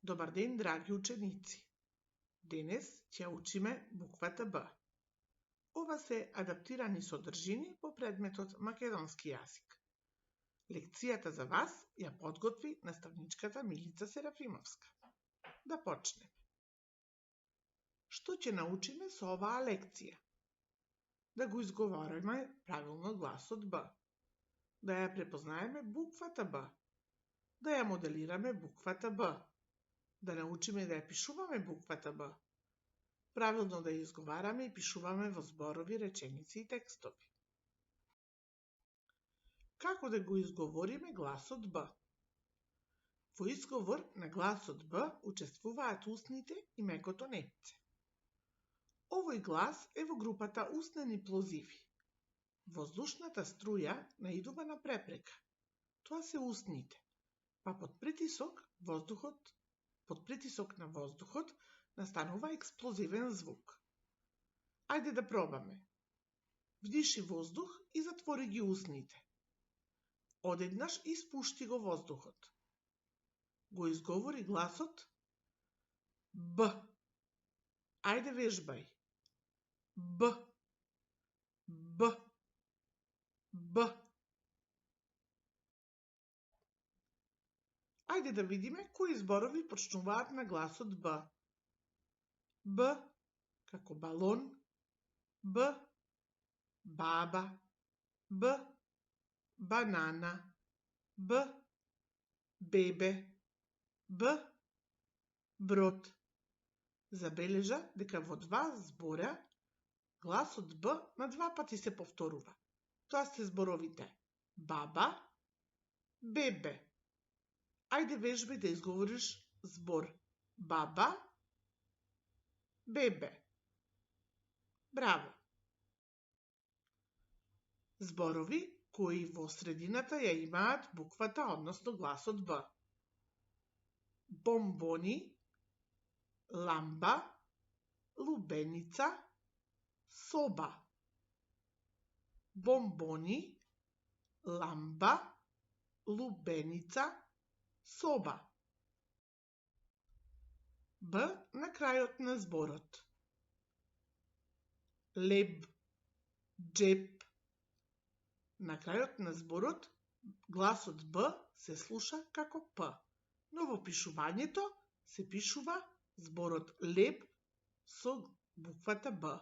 Добар ден, драги ученици! Денес ќе учиме буквата Б. Ова се адаптирани содржини по предметот македонски јазик. Лекцијата за вас ја подготви наставничката Милица Серафимовска. Да почнеме. Што ќе научиме со оваа лекција? Да го изговориме правилно гласот Б. Да ја препознаеме буквата Б. Да ја моделираме буквата Б. Да научиме да ја пишуваме буквата Б. Правилно да ја изговараме и пишуваме во зборови, реченици и текстови. Како да го изговориме гласот Б? Во изговор на гласот Б учествуваат устните и мекото непце. Овој глас е во групата устнени плозиви. Воздушната струја наидува на препрека. Тоа се устните, па под притисок на воздухот настанува експлозивен звук. Ајде да пробаме. Вдиши воздух и затвори ги устните. Одеднаш испушти го воздухот. Го изговори гласот Б. Ајде вежбај. Б. Б. Б. Ајде да видиме кои зборови почнуваат на гласот Б. Б како балон, Б баба, Б банана, Б бебе, Б брод. Забележа дека во два збора гласот Б на два пати се повторува. Тоа се зборовите баба, бебе. Ајде вежбај да изговориш збор баба, бебе. Браво! Зборови кои во средината ја имаат буквата, односно гласот Б. Бомбони, ламба, лубеница, соба. Бомбони, ламба, лубеница, соба. Б на крајот на зборот. Леб, джеп. На крајот на зборот гласот Б се слуша како П, но во пишувањето се пишува зборот леб со буквата Б,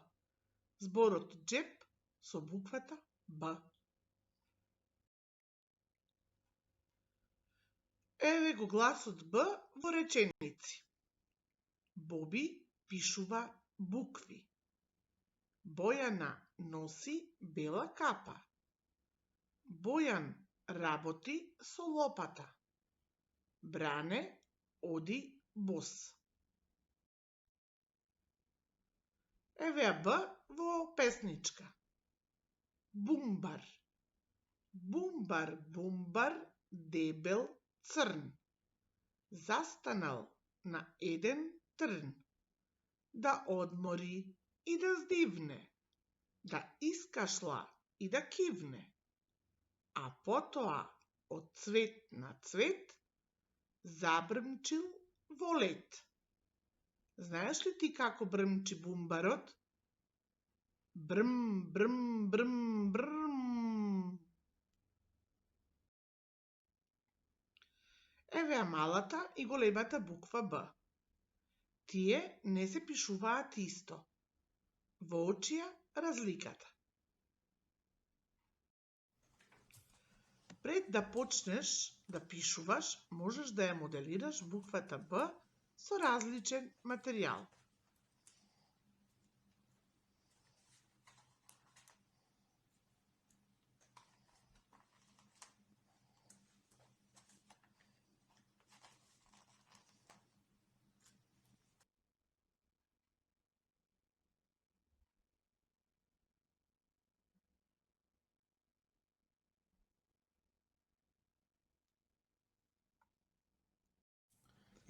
зборот джеп со буквата Б. Еве го гласот Б во реченици. Боби пишува букви. Бојана носи бела капа. Бојан работи со лопата. Бране оди бос. Еве ја Б во песничка. Бумбар. Бумбар, бумбар, дебел, црн. Застанал на еден трн. Да одмори и да здивне. Да искашла и да кивне. А потоа од цвет на цвет забрмчил во лет. Знаеш ли ти како брмчи бумбарот? Брм, брм, брм, брм. Еве ја малата и големата буква Б. Тие не се пишуваат исто. Во очи ја разликата. Пред да почнеш да пишуваш, можеш да ја моделираш буквата Б со различен материјал.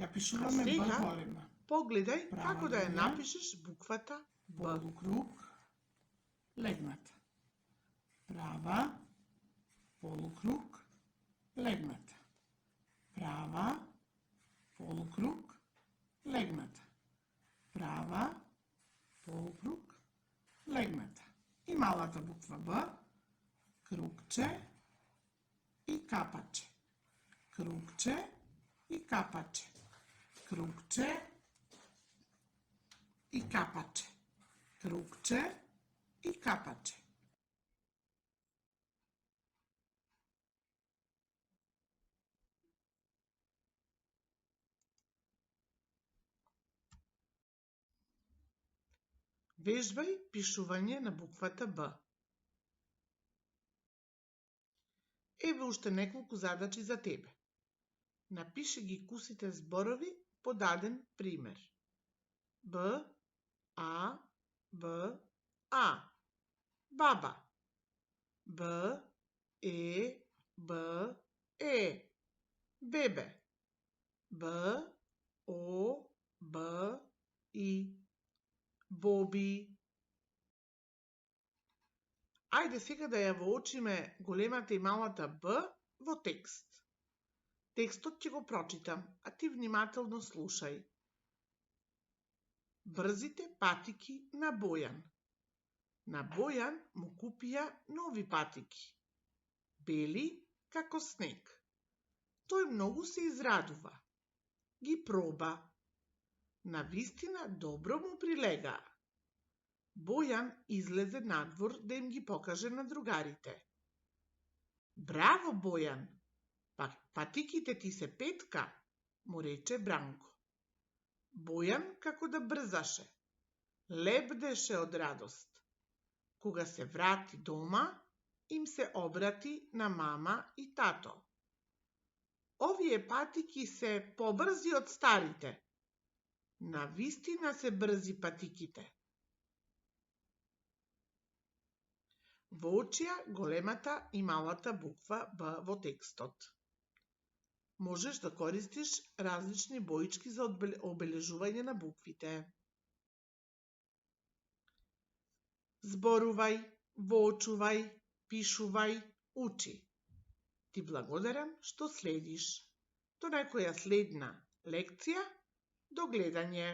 Ја пишуваме Б сега голема. Погледај Права како да ја линија. напишеш буквата Б. Полукруг, легната. Права, полукруг, легната. Права, полукруг, легната. Права, полукруг, легната. И малата буква Б, крugче и капаче. Крugче и капаче. Крugче и капаче. Крugче и капаче. Вежбај пишување на буквата Б. Еве уште неколку задачи за тебе. Напиши ги кусите зборови по даден пример. Б, А, Б, А. Баба. Б, Б, Е. Бебе. Б, О, Б, И. Боби. Ајде сега да ја воочиме големата и малата Б во текст. Текстот ќе го прочитам, а ти внимателно слушај. Брзите патики на Бојан. На Бојан му купија нови патики. Бели како снег. Тој многу се израдува. Ги проба. Навистина добро му прилегаа. Бојан излезе надвор да им ги покаже на другарите. Браво, Бојан! Патиките ти се петка, му рече Бранко. Бојан како да брзаше. Лебдеше од радост. Кога се врати дома, им се обрати на мама и тато. Овие патики се побрзи од старите. Навистина се брзи патиките. Воочија големата и малата буква Б во текстот. Можеш да користиш различни боички за обележување на буквите. Зборувај, воочувај, пишувај, учи. Ти благодарам што следиш. До некоја следна лекција, до гледање.